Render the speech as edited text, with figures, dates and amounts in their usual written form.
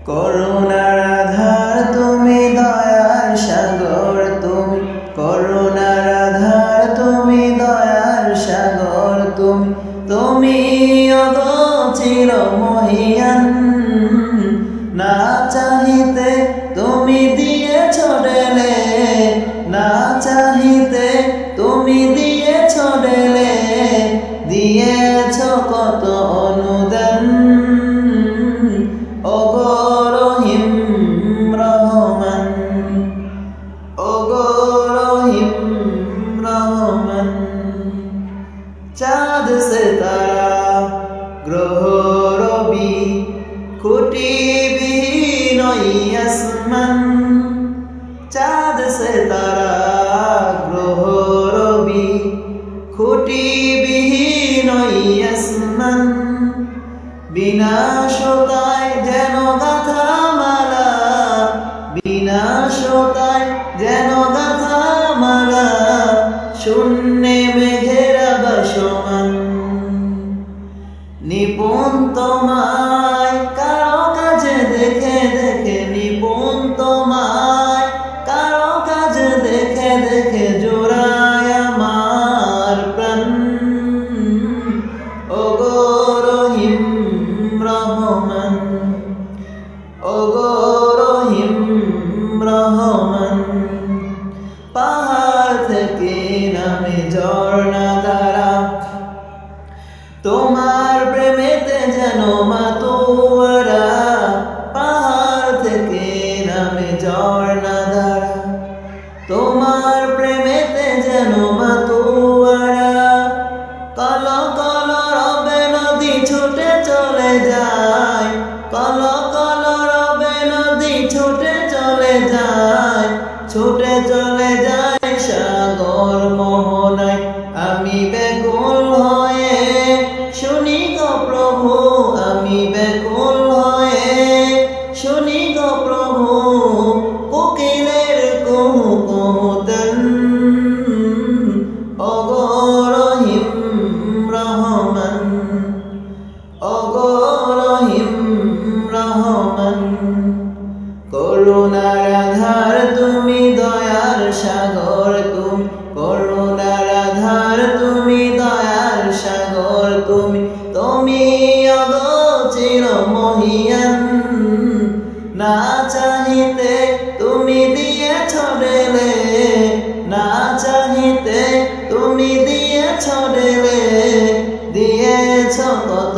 করুণার আধার তুমি, দয়ার সাগর তুমি, করুণার আধার তুমি, দয়ার সাগর তুমি, তুমি ওগো চিরমহিয়ান। না চাহিতে তুমি দিয়েছ ঢেলে, না চাহিতে তুমি দিয়েছ ঢেলে, দিয়েছ কত অনুদান। ওগো রহিম রহমান, ওগো রহিম রহমান। চাঁদ সিতারা গ্রহ রবি খুঁটিবিহীন আসমান, চাঁদ সিতারা গ্রহ রবি খুঁটিবিহীন আসমান। বিনাশতায় যেন গাথা মালা, বিনাশতায় যেন গাথা মালা, শূন্যে মেঘেরা ভাসমান। নিপুণ তোমায় কারো কাজে দেখে দেখে, নিপুণ তোমায় কারো কাজে দেখে দেখে, জোড়ায় আমার প্রাণ। ওগো রহিম রহমান, ওগো রহিম রহমান। পাহাড় থেকে নামে ঝর্ণা ধারা, তোমার প্রেমেতে যেন মাতোয়ারা। পাহাড় থেকে নামে ঝর্ণা ধারা, তোমার প্রেমেতে যেন মাতোয়ারা। কল কল রবে নদী ছুটে চলে যায়, কল কল রবে নদী ছুটে চলে যায়, ছুটে চলে যায় সাগর মোহনায়। আমি ব্যাকুল হয়ে শুনি গো প্রভু, আমি ব্যাকুল হয়ে শুনি গো প্রভু, কোকিলের কুহু কুহুতান। ওগো রহিম রহমান, ওগো রহিম রহমান। করুণার আধার তুমি, দয়ার সাগর তুমি, করুণার আধার তুমি, দয়ার সাগর তুমি, তুমি ওগো চিরমহিয়ান। না চাহিতে তুমি দিয়েছ ঢেলে, না চাহিতে তুমি দিয়েছ ঢেলে, দিয়েছ কত